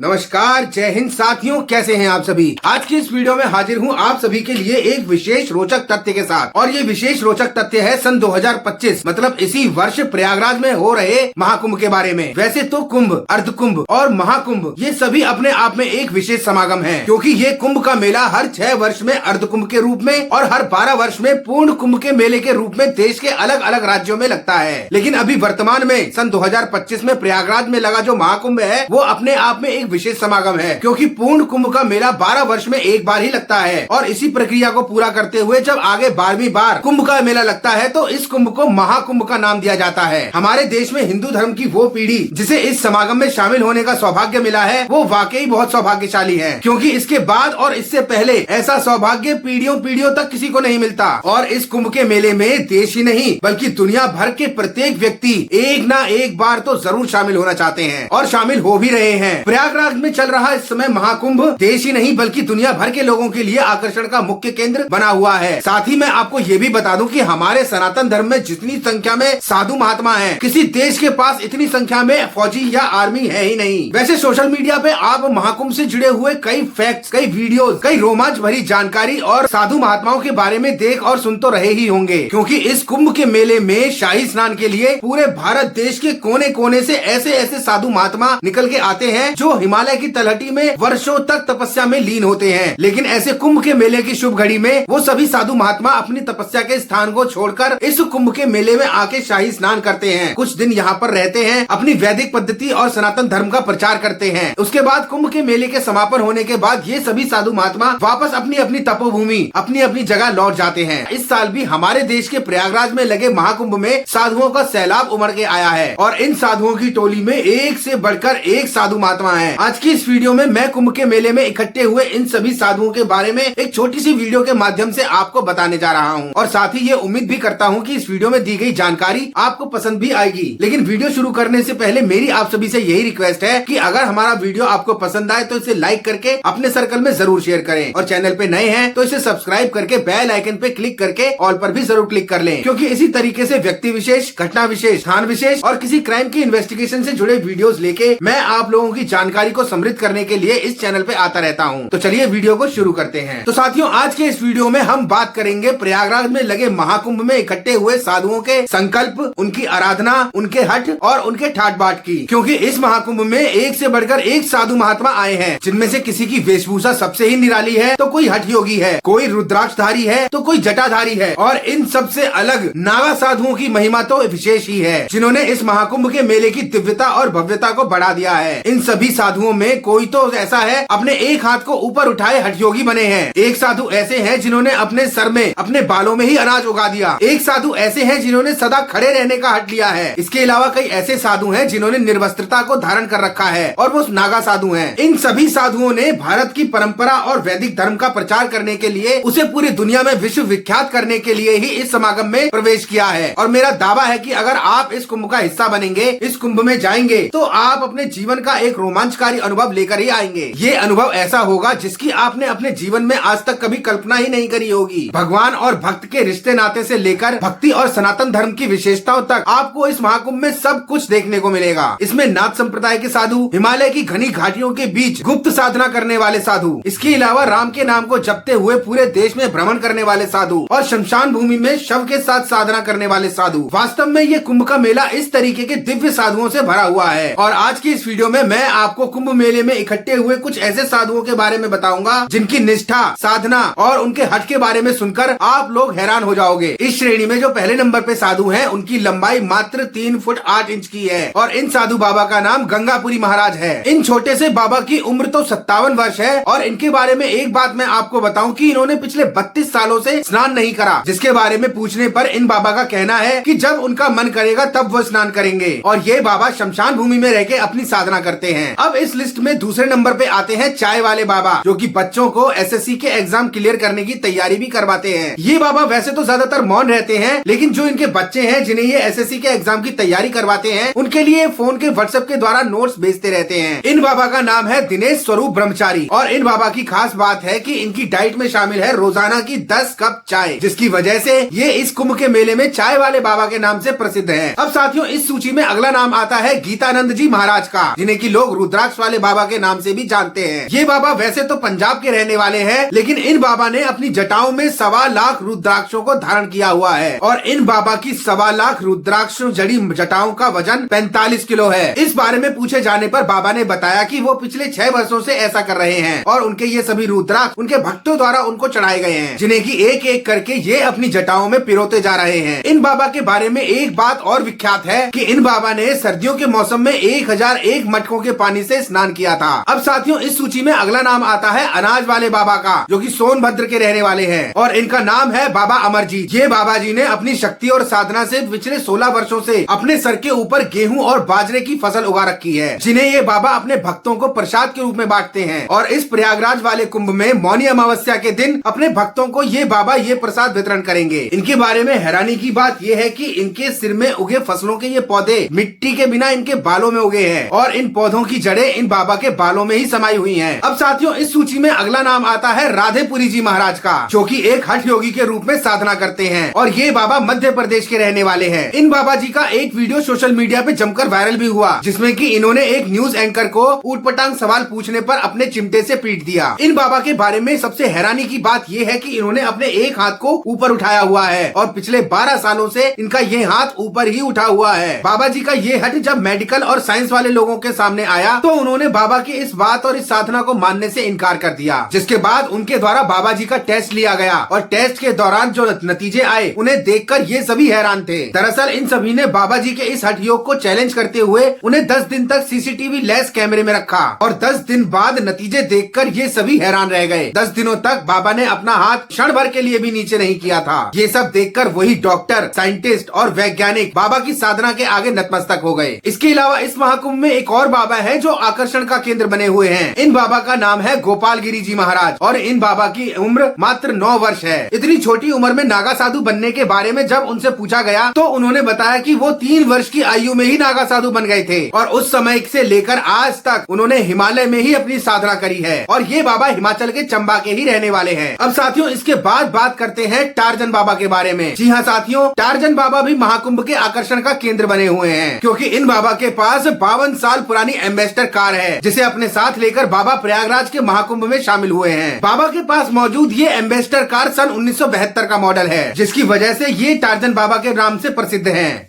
नमस्कार, जय हिंद साथियों, कैसे हैं आप सभी। आज की इस वीडियो में हाजिर हूं आप सभी के लिए एक विशेष रोचक तथ्य के साथ। और ये विशेष रोचक तथ्य है सन 2025 मतलब इसी वर्ष प्रयागराज में हो रहे महाकुंभ के बारे में। वैसे तो कुंभ, अर्धकुंभ और महाकुंभ ये सभी अपने आप में एक विशेष समागम है, क्योंकि ये कुंभ का मेला हर 6 वर्ष में अर्धकुंभ के रूप में और हर 12 वर्ष में पूर्ण कुंभ के मेले के रूप में देश के अलग अलग राज्यों में लगता है। लेकिन अभी वर्तमान में सन 2025 में प्रयागराज में लगा जो महाकुंभ है वो अपने आप में एक विशेष समागम है, क्योंकि पूर्ण कुंभ का मेला 12 वर्ष में एक बार ही लगता है। और इसी प्रक्रिया को पूरा करते हुए जब आगे 12वीं बार कुंभ का मेला लगता है तो इस कुंभ को महाकुंभ का नाम दिया जाता है। हमारे देश में हिंदू धर्म की वो पीढ़ी जिसे इस समागम में शामिल होने का सौभाग्य मिला है वो वाकई बहुत सौभाग्यशाली है, क्योंकि इसके बाद और इससे पहले ऐसा सौभाग्य पीढ़ियों पीढ़ियों तक किसी को नहीं मिलता। और इस कुंभ के मेले में देश ही नहीं बल्कि दुनिया भर के प्रत्येक व्यक्ति एक ना एक बार तो जरूर शामिल होना चाहते हैं और शामिल हो भी रहे हैं। प्रयागराज में चल रहा इस समय महाकुंभ देश ही नहीं बल्कि दुनिया भर के लोगों के लिए आकर्षण का मुख्य केंद्र बना हुआ है। साथ ही मैं आपको ये भी बता दूं कि हमारे सनातन धर्म में जितनी संख्या में साधु महात्मा हैं, किसी देश के पास इतनी संख्या में फौजी या आर्मी है ही नहीं। वैसे सोशल मीडिया पे आप महाकुंभ से जुड़े हुए कई फैक्ट्स, कई वीडियोस, कई रोमांच भरी जानकारी और साधु महात्माओं के बारे में देख और सुन तो रहे ही होंगे, क्योंकि इस कुंभ के मेले में शाही स्नान के लिए पूरे भारत देश के कोने कोने से ऐसे ऐसे साधु महात्मा निकल के आते हैं जो हिमालय की तलहटी में वर्षों तक तपस्या में लीन होते हैं। लेकिन ऐसे कुंभ के मेले की शुभ घड़ी में वो सभी साधु महात्मा अपनी तपस्या के स्थान को छोड़कर इस कुंभ के मेले में आके शाही स्नान करते हैं, कुछ दिन यहाँ पर रहते हैं, अपनी वैदिक पद्धति और सनातन धर्म का प्रचार करते हैं। उसके बाद कुंभ के मेले के समापन होने के बाद ये सभी साधु महात्मा वापस अपनी अपनी तपोभूमि, अपनी अपनी जगह लौट जाते हैं। इस साल भी हमारे देश के प्रयागराज में लगे महाकुंभ में साधुओं का सैलाब उमड़ के आया है और इन साधुओं की टोली में एक से बढ़कर एक साधु महात्मा है। आज की इस वीडियो में मैं कुंभ के मेले में इकट्ठे हुए इन सभी साधुओं के बारे में एक छोटी सी वीडियो के माध्यम से आपको बताने जा रहा हूं और साथ ही ये उम्मीद भी करता हूं कि इस वीडियो में दी गई जानकारी आपको पसंद भी आएगी। लेकिन वीडियो शुरू करने से पहले मेरी आप सभी से यही रिक्वेस्ट है कि अगर हमारा वीडियो आपको पसंद आए तो इसे लाइक करके अपने सर्कल में जरूर शेयर करें और चैनल पे नए हैं तो इसे सब्सक्राइब करके बेल आइकन पे क्लिक करके ऑल पर भी जरूर क्लिक कर लें, क्योंकि इसी तरीके से व्यक्ति विशेष, घटना विशेष, स्थान विशेष और किसी क्राइम की इन्वेस्टिगेशन से जुड़े वीडियोस लेके मैं आप लोगों की जानकारी को समृद्ध करने के लिए इस चैनल पे आता रहता हूँ। तो चलिए वीडियो को शुरू करते हैं। तो साथियों, आज के इस वीडियो में हम बात करेंगे प्रयागराज में लगे महाकुंभ में इकट्ठे हुए साधुओं के संकल्प, उनकी आराधना, उनके हठ और उनके ठाट बाट की, क्योंकि इस महाकुंभ में एक से बढ़कर एक साधु महात्मा आए हैं, जिनमें से किसी की वेशभूषा सबसे ही निराली है तो कोई हठ योगी है, कोई रुद्राक्षधारी है तो कोई जटाधारी है और इन सबसे अलग नागा साधुओं की महिमा तो विशेष ही है, जिन्होंने इस महाकुंभ के मेले की दिव्यता और भव्यता को बढ़ा दिया है। इन सभी साधुओं में कोई तो ऐसा है अपने एक हाथ को ऊपर उठाए हठ योगी बने हैं, एक साधु ऐसे हैं जिन्होंने अपने सर में, अपने बालों में ही अनाज उगा दिया, एक साधु ऐसे हैं जिन्होंने सदा खड़े रहने का हठ लिया है। इसके अलावा कई ऐसे साधु हैं जिन्होंने निर्वस्त्रता को धारण कर रखा है और वो नागा साधु हैं। इन सभी साधुओं ने भारत की परंपरा और वैदिक धर्म का प्रचार करने के लिए, उसे पूरी दुनिया में विश्व विख्यात करने के लिए ही इस समागम में प्रवेश किया है। और मेरा दावा है कि अगर आप इस कुंभ का हिस्सा बनेंगे, इस कुंभ में जाएंगे तो आप अपने जीवन का एक रोमांचकारी अनुभव लेकर ही आएंगे। ये अनुभव ऐसा होगा जिसकी आपने अपने जीवन में आज तक कभी कल्पना ही नहीं करी होगी। भगवान और भक्त के रिश्ते नाते से लेकर भक्ति और सनातन धर्म की विशेषताओं तक आपको इस महाकुंभ में सब कुछ देखने को मिलेगा। इसमें नाथ संप्रदाय के साधु, हिमालय की घनी घाटियों के बीच गुप्त साधना करने वाले साधु, इसके अलावा राम के नाम को जपते हुए पूरे देश में भ्रमण करने वाले साधु और शमशान भूमि में शव के साथ साधना करने वाले साधु। वास्तव में ये कुंभ का मेला इस तरीके के दिव्य साधुओं से भरा हुआ है। और आज की इस वीडियो में मैं आपको कुंभ मेले में इकट्ठे हुए कुछ ऐसे साधुओं के बारे में बताऊंगा जिनकी निष्ठा, साधना और उनके हठ के बारे में सुनकर आप लोग हैरान हो जाओगे। इस श्रेणी में जो पहले नंबर पे साधु हैं, उनकी लंबाई मात्र 3 फुट 8 इंच की है और इन साधु बाबा का नाम गंगापुरी महाराज है। इन छोटे से बाबा की उम्र तो 57 वर्ष है और इनके बारे में एक बात मैं आपको बताऊं कि इन्होंने पिछले 32 सालों से स्नान नहीं करा, जिसके बारे में पूछने पर इन बाबा का कहना है कि जब उनका मन करेगा तब वो स्नान करेंगे और ये बाबा शमशान भूमि में रहकर अपनी साधना करते हैं। अब इस लिस्ट में दूसरे नंबर पे आते हैं चाय वाले बाबा, जो कि बच्चों को एसएससी के एग्जाम क्लियर करने की तैयारी भी करवाते हैं। ये बाबा वैसे तो ज्यादातर मौन रहते हैं, लेकिन जो इनके बच्चे हैं जिन्हें ये एसएससी के एग्जाम की तैयारी करवाते हैं, उनके लिए फोन के व्हाट्सएप के द्वारा नोट्स भेजते रहते हैं। इन बाबा का नाम है दिनेश स्वरूप ब्रह्मचारी और इन बाबा की खास बात है कि इनकी डाइट में शामिल है रोजाना की 10 कप चाय, जिसकी वजह से ये इस कुंभ के मेले में चाय वाले बाबा के नाम से प्रसिद्ध है। अब साथियों, इस सूची में अगला नाम आता है गीतानंद जी महाराज का, जिन्हें की लोग रुद्राक्ष रुद्राक्ष वाले बाबा के नाम से भी जानते हैं। ये बाबा वैसे तो पंजाब के रहने वाले हैं, लेकिन इन बाबा ने अपनी जटाओं में 1.25 लाख रुद्राक्षों को धारण किया हुआ है और इन बाबा की 1.25 लाख रुद्राक्ष जड़ी जटाओं का वजन 45 किलो है। इस बारे में पूछे जाने पर बाबा ने बताया कि वो पिछले 6 वर्षों से ऐसा कर रहे हैं और उनके ये सभी रुद्राक्ष उनके भक्तों द्वारा उनको चढ़ाए गए हैं, जिन्हें की एक एक करके ये अपनी जटाओं में पिरोते जा रहे हैं। इन बाबा के बारे में एक बात और विख्यात है कि इन बाबा ने सर्दियों के मौसम में 1001 मटकों के पानी से स्नान किया था। अब साथियों, इस सूची में अगला नाम आता है अनाज वाले बाबा का, जो कि सोनभद्र के रहने वाले हैं और इनका नाम है बाबा अमरजीत। ये बाबा जी ने अपनी शक्ति और साधना से पिछले 16 वर्षों से अपने सर के ऊपर गेहूं और बाजरे की फसल उगा रखी है, जिन्हें ये बाबा अपने भक्तों को प्रसाद के रूप में बांटते हैं। और इस प्रयागराज वाले कुंभ में मौनी अमावस्या के दिन अपने भक्तों को ये बाबा ये प्रसाद वितरण करेंगे। इनके बारे में हैरानी की बात यह है कि इनके सिर में उगे फसलों के ये पौधे मिट्टी के बिना इनके बालों में उगे हैं और इन पौधों की जड़ें इन बाबा के बालों में ही समाई हुई हैं। अब साथियों, इस सूची में अगला नाम आता है राधेपुरी जी महाराज का, जो कि एक हठ योगी के रूप में साधना करते हैं और ये बाबा मध्य प्रदेश के रहने वाले हैं। इन बाबा जी का एक वीडियो सोशल मीडिया पे जमकर वायरल भी हुआ, जिसमें कि इन्होंने एक न्यूज एंकर को ऊटपटांग सवाल पूछने पर अपने चिमटे से पीट दिया। इन बाबा के बारे में सबसे हैरानी की बात ये है कि इन्होंने अपने एक हाथ को ऊपर उठाया हुआ है और पिछले 12 सालों से इनका ये हाथ ऊपर ही उठा हुआ है। बाबा जी का ये हट जब मेडिकल और साइंस वाले लोगों के सामने आया तो उन्होंने बाबा की इस बात और इस साधना को मानने से इनकार कर दिया, जिसके बाद उनके द्वारा बाबा जी का टेस्ट लिया गया और टेस्ट के दौरान जो नतीजे आए उन्हें देखकर ये सभी हैरान थे। दरअसल इन सभी ने बाबा जी के इस हठ योग को चैलेंज करते हुए उन्हें 10 दिन तक सीसीटीवी लेस कैमरे में रखा और 10 दिन बाद नतीजे देखकर ये सभी हैरान रह गए। 10 दिनों तक बाबा ने अपना हाथ क्षण भर के लिए भी नीचे नहीं किया था। ये सब देखकर वही डॉक्टर, साइंटिस्ट और वैज्ञानिक बाबा की साधना के आगे नतमस्तक हो गए। इसके अलावा इस महाकुंभ में एक और बाबा है जो आकर्षण का केंद्र बने हुए हैं। इन बाबा का नाम है गोपाल गिरी जी महाराज और इन बाबा की उम्र मात्र 9 वर्ष है। इतनी छोटी उम्र में नागा साधु बनने के बारे में जब उनसे पूछा गया तो उन्होंने बताया कि वो 3 वर्ष की आयु में ही नागा साधु बन गए थे और उस समय से लेकर आज तक उन्होंने हिमालय में ही अपनी साधना करी है और ये बाबा हिमाचल के चंबा के ही रहने वाले हैं। अब साथियों, इसके बाद बात करते हैं टार्जन बाबा के बारे में। जी हाँ साथियों, टार्जन बाबा भी महाकुंभ के आकर्षण का केंद्र बने हुए हैं, क्योंकि इन बाबा के पास 52 साल पुरानी एम्बेसडर कार है, जिसे अपने साथ लेकर बाबा प्रयागराज के महाकुंभ में शामिल हुए हैं। बाबा के पास मौजूद ये एम्बेसडर कार सन 1972 का मॉडल है, जिसकी वजह से ये टार्जन बाबा के नाम से प्रसिद्ध है।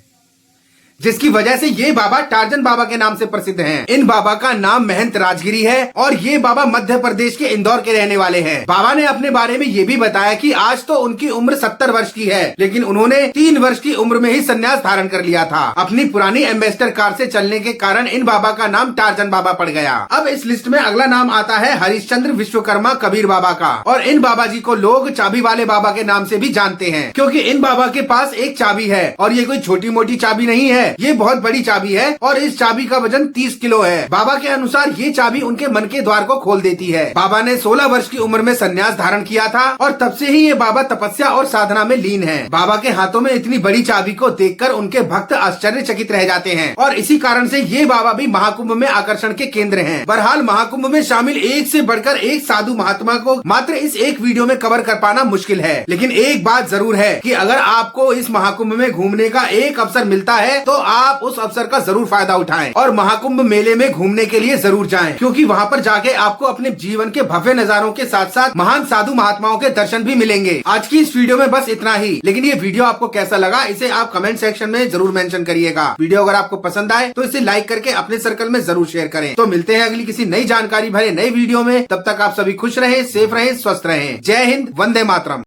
ये बाबा टार्जन बाबा के नाम से प्रसिद्ध हैं। इन बाबा का नाम महंत राजगिरी है और ये बाबा मध्य प्रदेश के इंदौर के रहने वाले हैं। बाबा ने अपने बारे में ये भी बताया कि आज तो उनकी उम्र 70 वर्ष की है, लेकिन उन्होंने 3 वर्ष की उम्र में ही संन्यास धारण कर लिया था। अपनी पुरानी एम्बेसडर कार से चलने के कारण इन बाबा का नाम टार्जन बाबा पड़ गया। अब इस लिस्ट में अगला नाम आता है हरिश्चंद्र विश्वकर्मा कबीर बाबा का और इन बाबा जी को लोग चाबी वाले बाबा के नाम से भी जानते हैं, क्योंकि इन बाबा के पास एक चाबी है और ये कोई छोटी मोटी चाबी नहीं है, ये बहुत बड़ी चाबी है और इस चाबी का वजन 30 किलो है। बाबा के अनुसार ये चाबी उनके मन के द्वार को खोल देती है। बाबा ने 16 वर्ष की उम्र में संन्यास धारण किया था और तब से ही ये बाबा तपस्या और साधना में लीन है। बाबा के हाथों में इतनी बड़ी चाबी को देखकर उनके भक्त आश्चर्यचकित रह जाते हैं और इसी कारण से ये बाबा भी महाकुंभ में आकर्षण के केंद्र हैं। बहरहाल महाकुंभ में शामिल एक से बढ़कर एक साधु महात्मा को मात्र इस एक वीडियो में कवर कर पाना मुश्किल है, लेकिन एक बात जरूर है कि अगर आपको इस महाकुंभ में घूमने का एक अवसर मिलता है तो आप उस अवसर का जरूर फायदा उठाएं और महाकुंभ मेले में घूमने के लिए जरूर जाएं, क्योंकि वहां पर जाके आपको अपने जीवन के भव्य नजारों के साथ साथ महान साधु महात्माओं के दर्शन भी मिलेंगे। आज की इस वीडियो में बस इतना ही, लेकिन ये वीडियो आपको कैसा लगा इसे आप कमेंट सेक्शन में जरूर मेंशन करिएगा। वीडियो अगर आपको पसंद आए तो इसे लाइक करके अपने सर्कल में जरूर शेयर करें। तो मिलते हैं अगली किसी नई जानकारी भरे नई वीडियो में, तब तक आप सभी खुश रहें, सेफ रहें, स्वस्थ रहें। जय हिंद, वंदे मातरम।